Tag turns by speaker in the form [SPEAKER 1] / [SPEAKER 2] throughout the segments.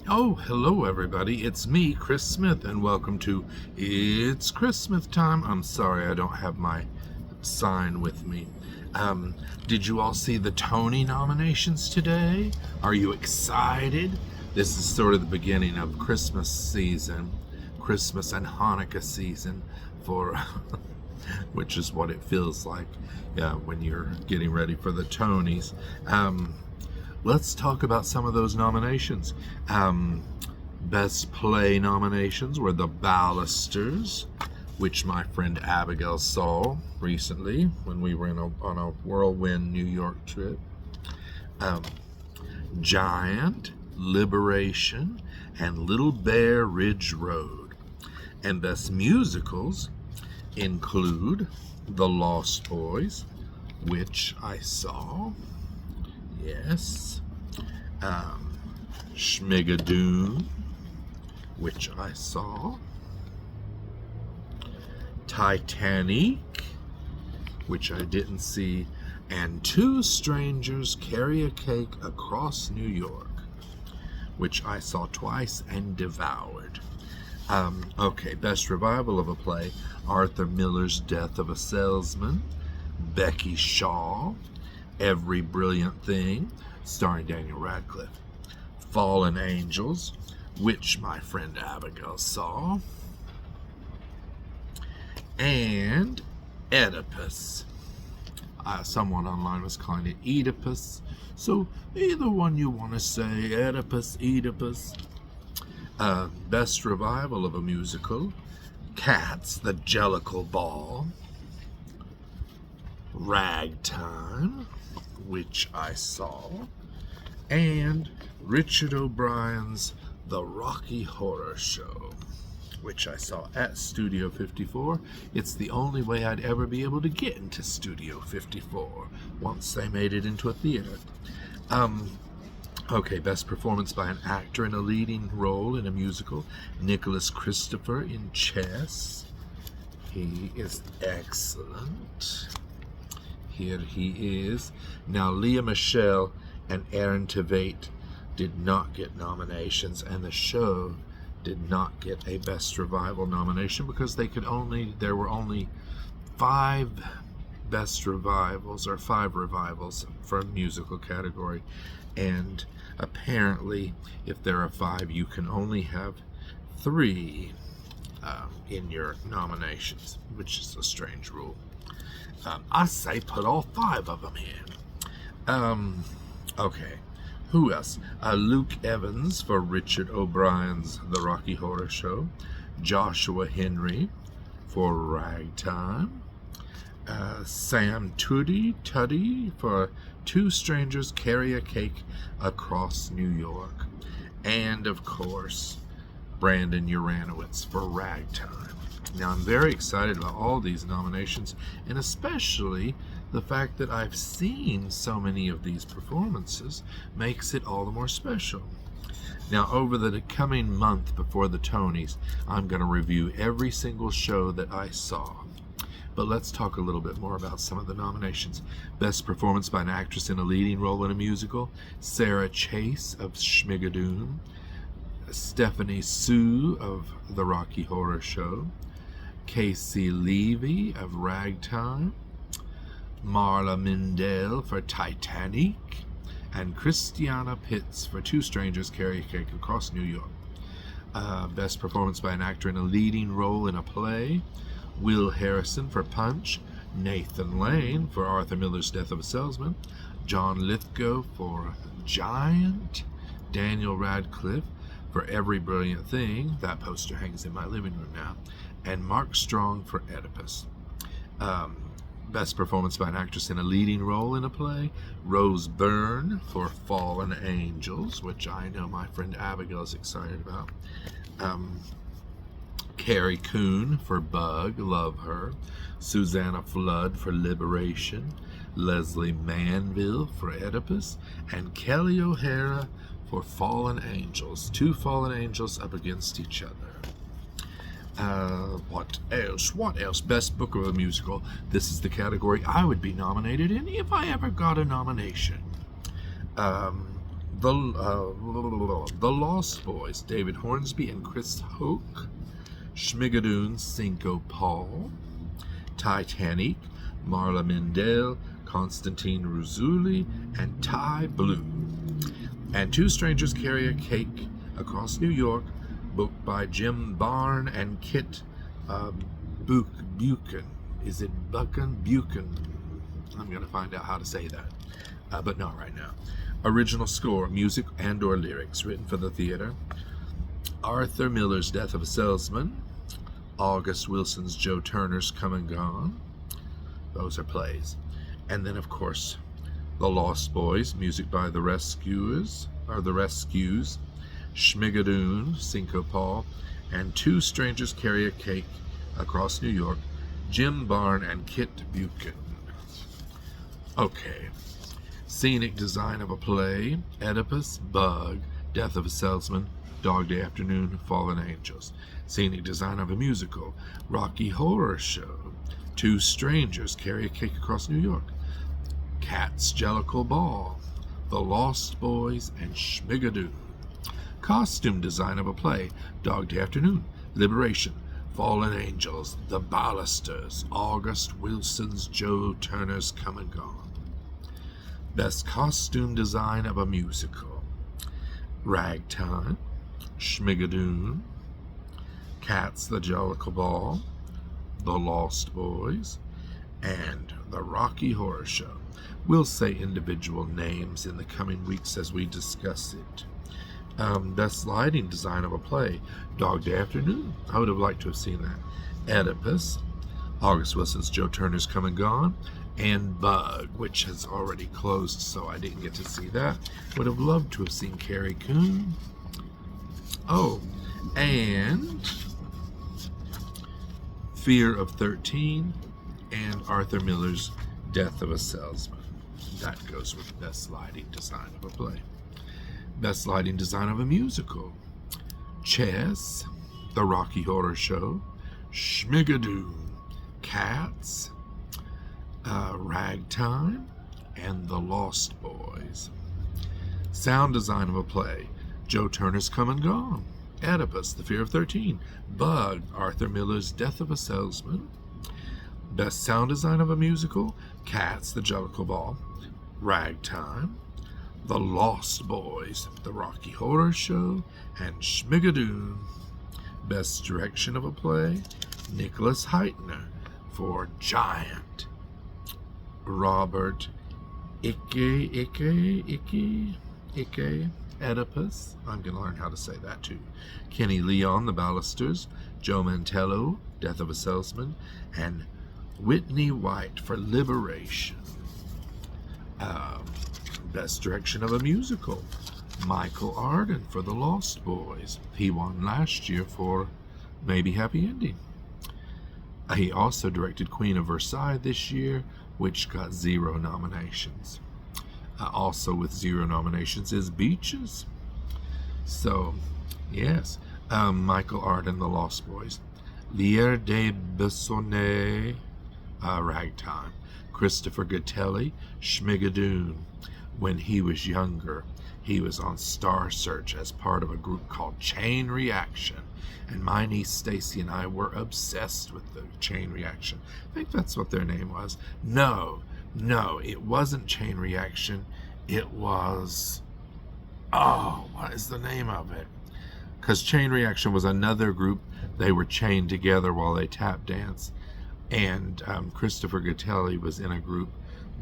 [SPEAKER 1] Oh, hello everybody. It's me, Chris Smith, and welcome to It's Christmas Time. I'm sorry I don't have my sign with me. Did you all see the Tony nominations today? Are you excited? This is sort of the beginning of Christmas season, Christmas and Hanukkah season for which is what it feels like when you're getting ready for the Tonys. Let's talk about some of those nominations. Best Play nominations were The Ballisters, which my friend Abigail saw recently when we were on a whirlwind New York trip. Giant, Liberation, and Little Bear Ridge Road. And Best Musicals include The Lost Boys, which I saw. Yes. Schmigadoon, which I saw. Titanic, which I didn't see. And Two Strangers Carry a Cake Across New York, which I saw twice and devoured. Okay, Best Revival of a Play, Arthur Miller's Death of a Salesman, Becky Shaw, Every Brilliant Thing, starring Daniel Radcliffe, Fallen Angels, which my friend Abigail saw, and Oedipus. Someone online was calling it Oedipus, so either one you want to say, Oedipus, Oedipus. Best Revival of a Musical, Cats, The Jellicle Ball, Ragtime, which I saw, and Richard O'Brien's The Rocky Horror Show, which I saw at Studio 54. It's the only way I'd ever be able to get into Studio 54 once they made it into a theater. Okay, Best Performance by an Actor in a Leading Role in a Musical, Nicholas Christopher in Chess. He is excellent. Here he is. Now, Leah Michele and Aaron Tveit did not get nominations, and the show did not get a Best Revival nomination because there were only 5 Best Revivals, or 5 revivals for a musical category, and apparently if there are 5, you can only have 3 in your nominations, which is a strange rule. I say put all 5 of them in. Okay, who else? Luke Evans for Richard O'Brien's The Rocky Horror Show, Joshua Henry for Ragtime, Sam Tuddy for Two Strangers Carry a Cake Across New York, and of course Brandon Uranowitz for Ragtime. Now, I'm very excited about all these nominations, and especially the fact that I've seen so many of these performances makes it all the more special. Now, over the coming month before the Tonys, I'm going to review every single show that I saw. But let's talk a little bit more about some of the nominations. Best Performance by an Actress in a Leading Role in a Musical, Sarah Chase of Schmigadoon, Stephanie Sue of The Rocky Horror Show, Casey Levy of Ragtime, Marla Mindell for Titanic, and Christiana Pitts for Two Strangers Carry a Cake Across New York. Best Performance by an Actor in a Leading Role in a Play, Will Harrison for Punch, Nathan Lane for Arthur Miller's Death of a Salesman, John Lithgow for Giant, Daniel Radcliffe for Every Brilliant Thing, that poster hangs in my living room now, and Mark Strong for Oedipus. Best Performance by an Actress in a Leading Role in a Play, Rose Byrne for Fallen Angels, which I know my friend Abigail is excited about. Carrie Coon for Bug, love her. Susanna Flood for Liberation, Leslie Manville for Oedipus, and Kelly O'Hara for Fallen Angels. 2 fallen angels up against each other. What else? Best Book of a Musical. This is the category I would be nominated in if I ever got a nomination. The Lost Boys, David Hornsby and Chris Hoke. Schmigadoon, Cinco Paul. Titanic, Marla Mendel, Constantine Ruzzulli, and Ty Blue. And Two Strangers Carry a Cake Across New York, booked by Jim Barn and Kit Buchan. Is it Buchan? Buchan. I'm going to find out how to say that, but not right now. Original score, music and or lyrics, written for the theater. Arthur Miller's Death of a Salesman. August Wilson's Joe Turner's Come and Gone. Those are plays. And then, of course, The Lost Boys, music by The Rescues, Schmigadoon, Cinco Paul, and Two Strangers Carry a Cake Across New York, Jim Barn and Kit Buchan. Okay. Scenic design of a play, Oedipus, Bug, Death of a Salesman, Dog Day Afternoon, Fallen Angels. Scenic design of a musical, Rocky Horror Show, Two Strangers Carry a Cake Across New York, Cats Jellicle Ball, The Lost Boys, and Schmigadoon. Costume design of a play, Dog Day Afternoon, Liberation, Fallen Angels, The Ballisters, August Wilson's Joe Turner's Come and Gone. Best costume design of a musical, Ragtime, Schmigadoon, Cats the Jellicle Ball, The Lost Boys, and The Rocky Horror Show. We'll say individual names in the coming weeks as we discuss it. Best lighting design of a play, Dog Day Afternoon. I would have liked to have seen that. Oedipus, August Wilson's Joe Turner's Come and Gone, and Bug, which has already closed, so I didn't get to see that. Would have loved to have seen Carrie Coon. Oh, and Fear of 13 and Arthur Miller's Death of a Salesman. That goes with best lighting design of a play. Best lighting design of a musical, Chess, The Rocky Horror Show, Schmigadoon, Cats, Ragtime, and The Lost Boys. Sound design of a play, Joe Turner's Come and Gone, Oedipus, The Fear of 13, Bug, Arthur Miller's Death of a Salesman. Best sound design of a musical, Cats, The Jellicle Ball, Ragtime, The Lost Boys, The Rocky Horror Show, and Schmigadoon. Best direction of a play, Nicholas Heitner for Giant. Robert Icke, Oedipus. I'm going to learn how to say that too. Kenny Leon, The Ballisters. Joe Mantello, Death of a Salesman. And Whitney White for Liberation. Best direction of a musical, Michael Arden for The Lost Boys. He won last year for Maybe Happy Ending. He also directed Queen of Versailles this year, which got 0 nominations. Also with 0 nominations is Beaches. So, yes. Michael Arden, The Lost Boys. Lier de Bessonnet, Ragtime. Christopher Gattelli, Schmigadoon. When he was younger, he was on Star Search as part of a group called Chain Reaction. And my niece Stacy and I were obsessed with the Chain Reaction. I think that's what their name was. No, it wasn't Chain Reaction. It was... what is the name of it? Because Chain Reaction was another group. They were chained together while they tap dance. And Christopher Gattelli was in a group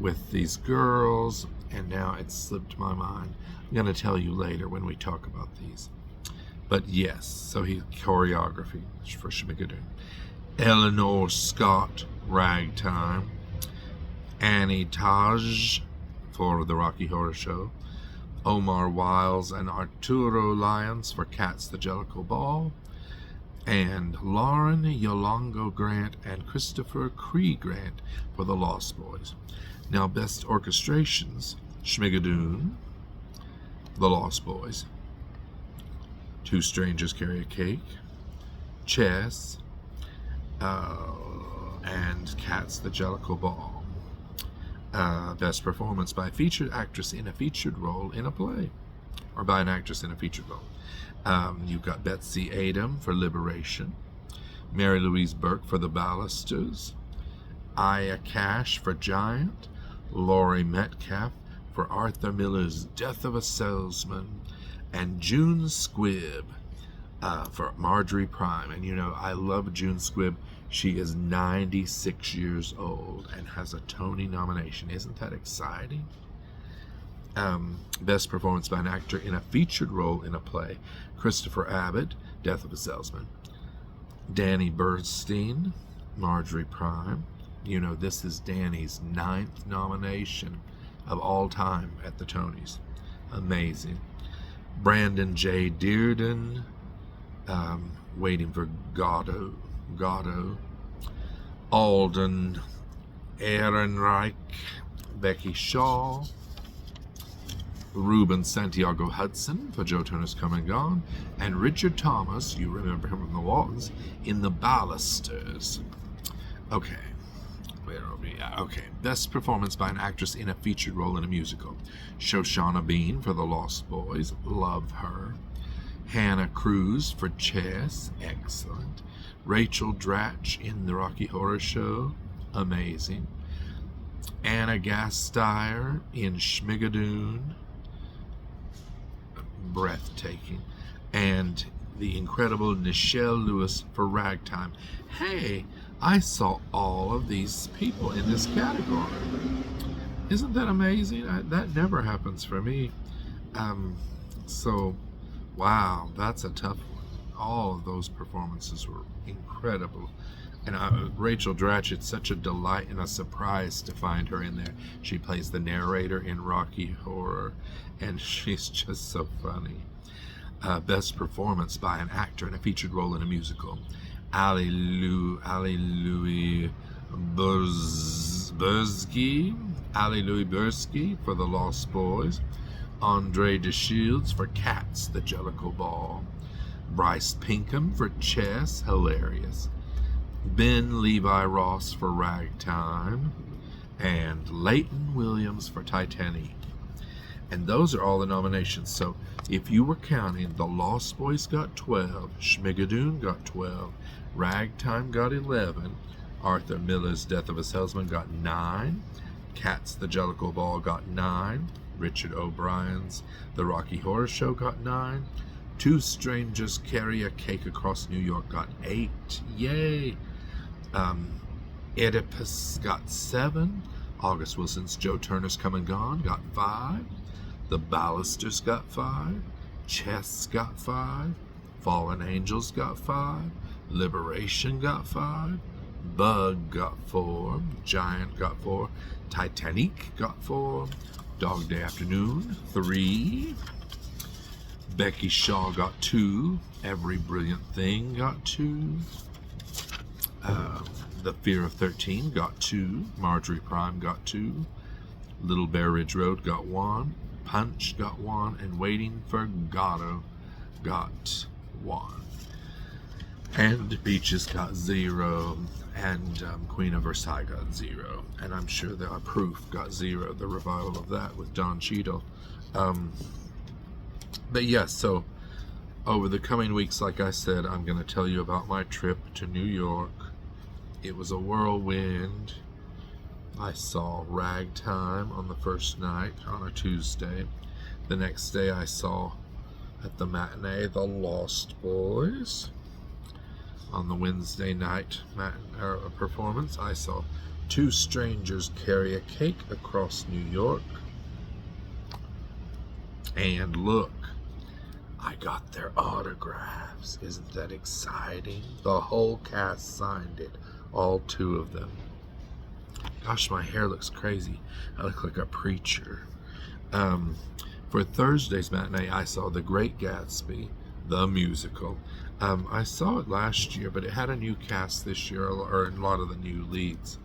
[SPEAKER 1] with these girls, and now it's slipped my mind. I'm going to tell you later when we talk about these. But yes, so he choreography for Schmigadoon. Eleanor Scott, Ragtime. Annie Taj for The Rocky Horror Show. Omar Wiles and Arturo Lyons for Cats the Jellicle Ball. And Lauren Yolongo Grant and Christopher Cree Grant for The Lost Boys. Now, best orchestrations, Schmigadoon, The Lost Boys, Two Strangers Carry a Cake, Chess, and Cats the Jellicle Ball. Best performance by a featured actress in a featured role in a play. or by an actress in a featured role. You've got Betsy Adam for Liberation, Mary Louise Burke for The Ballisters, Aya Cash for Giant, Laurie Metcalf for Arthur Miller's Death of a Salesman, and June Squibb for Marjorie Prime. And you know, I love June Squibb. She is 96 years old and has a Tony nomination. Isn't that exciting? Best performance by an actor in a featured role in a play: Christopher Abbott, Death of a Salesman. Danny Bernstein, Marjorie Prime. You know, this is Danny's 9th nomination of all time at the Tonys. Amazing. Brandon J. Dearden, waiting for Godot. Alden Ehrenreich, Becky Shaw, Ruben Santiago Hudson for Joe Turner's Come and Gone, and Richard Thomas, you remember him from the Waltons, in The Ballisters. Okay, where are we at? Okay, best performance by an actress in a featured role in a musical: Shoshana Bean for The Lost Boys, love her. Hannah Cruz for Chess, excellent. Rachel Dratch in The Rocky Horror Show, amazing. Anna Gasteyer in Schmigadoon, breathtaking. And the incredible Nichelle Lewis for Ragtime. Hey, I saw all of these people in this category. Isn't that amazing? That never happens for me. So, wow, that's a tough one. All of those performances were incredible. And Rachel Dratch, it's such a delight and a surprise to find her in there. She plays the narrator in Rocky Horror, and she's just so funny. Best performance by an actor in a featured role in a musical: Ali Louis Bursky for The Lost Boys, Andre DeShields for Cats, The Jellicle Ball, Bryce Pinkham for Chess, hilarious, Ben Levi Ross for Ragtime, and Leighton Williams for Titanic. And those are all the nominations. So if you were counting, The Lost Boys got 12, Schmigadoon got 12, Ragtime got 11, Arthur Miller's Death of a Salesman got 9, Cats, The Jellicle Ball got 9, Richard O'Brien's The Rocky Horror Show got 9, Two Strangers Carry a Cake Across New York got 8, yay! Oedipus got 7, August Wilson's Joe Turner's Come and Gone got 5, The Ballisters got 5, Chess got 5, Fallen Angels got 5, Liberation got 5, Bug got 4, Giant got 4, Titanic got 4, Dog Day Afternoon 3, Becky Shaw got 2, Every Brilliant Thing got 2, The Fear of 13 got 2, Marjorie Prime got 2, Little Bear Ridge Road got 1, Punch got 1, and Waiting for Godot got 1. And Beaches got 0, and Queen of Versailles got 0. And I'm sure that Proof got 0, the revival of that with Don Cheadle. But yes, so over the coming weeks, like I said, I'm going to tell you about my trip to New York. It was a whirlwind. I saw Ragtime on the first night on a Tuesday. The next day I saw at the matinee The Lost Boys. On the Wednesday night performance, I saw Two Strangers Carry a Cake Across New York. And look, I got their autographs. Isn't that exciting? The whole cast signed it. All 2 of them. Gosh, my hair looks crazy. I look like a preacher. For Thursday's matinee, I saw The Great Gatsby, the musical. I saw it last year, but it had a new cast this year, or a lot of the new leads.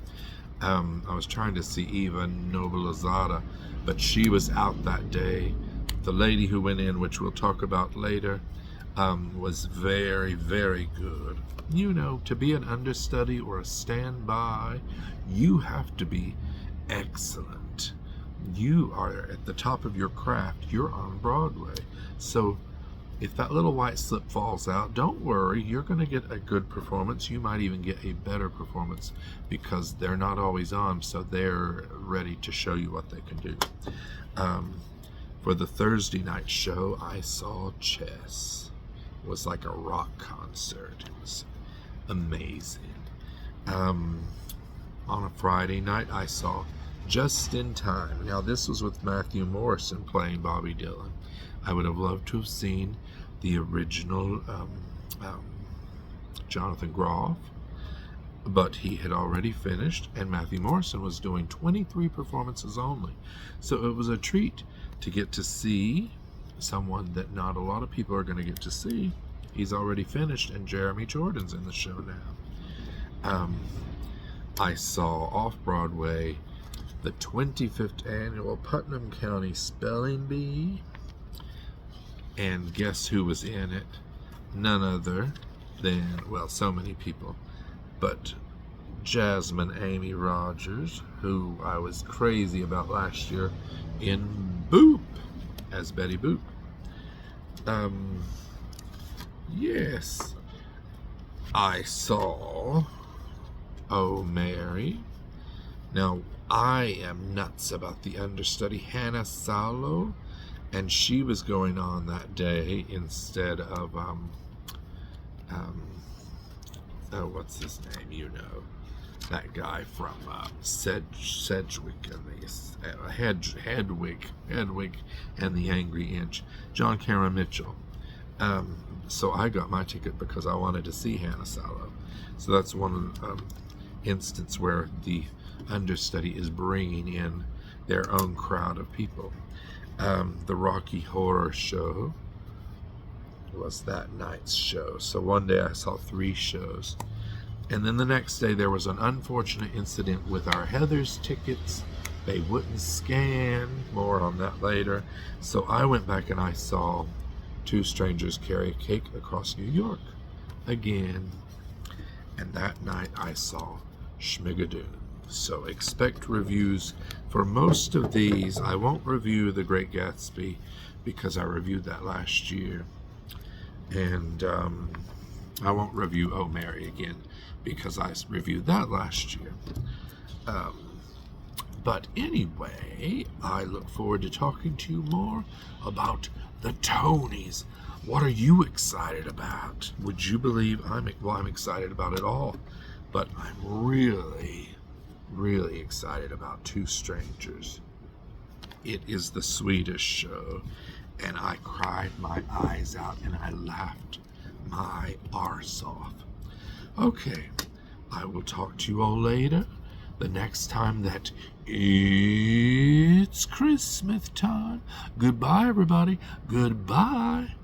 [SPEAKER 1] I was trying to see Eva Noblezada, but she was out that day. The lady who went in, which we'll talk about later, was very, very good. You know, to be an understudy or a standby, you have to be excellent. you are at the top of your craft. You're on Broadway. So if that little white slip falls out, don't worry. You're going to get a good performance. You might even get a better performance because they're not always on, so they're ready to show you what they can do. For the Thursday night show, I saw Chess. It was like a rock concert. It was amazing. On a Friday night, I saw Just in Time. Now, this was with Matthew Morrison playing Bobby Dylan. I would have loved to have seen the original Jonathan Groff, but he had already finished, and Matthew Morrison was doing 23 performances only. So it was a treat to get to see someone that not a lot of people are going to get to see. He's already finished, and Jeremy Jordan's in the show now. I saw off-Broadway the 25th annual Putnam County Spelling Bee, and guess who was in it? None other than, well, so many people, but Jasmine Amy Rogers, who I was crazy about last year in Boop as Betty Boop. Yes, I saw Oh Mary. Now, I am nuts about the understudy Hannah Salo, and she was going on that day instead of what's his name? You know, that guy from Sedgwick and Hedwig and the Angry Inch, John Cameron Mitchell. So I got my ticket because I wanted to see Hannah Salo. So that's one instance where the understudy is bringing in their own crowd of people. The Rocky Horror Show was that night's show. So one day I saw 3 shows. And then the next day there was an unfortunate incident with our Heather's tickets. They wouldn't scan. More on that later. So I went back and I saw Two Strangers Carry a Cake Across New York again. And that night I saw Schmigadoon. So expect reviews for most of these. I won't review The Great Gatsby because I reviewed that last year. And I won't review Oh Mary again because I reviewed that last year. But anyway, I look forward to talking to you more about the Tonys. What are you excited about? Would you believe I'm excited about it all, but I'm really excited about Two Strangers. It is the sweetest show, and I cried my eyes out and I laughed my arse off. Okay, I will talk to you all later, the next time that it's Christmas time. Goodbye, everybody. Goodbye.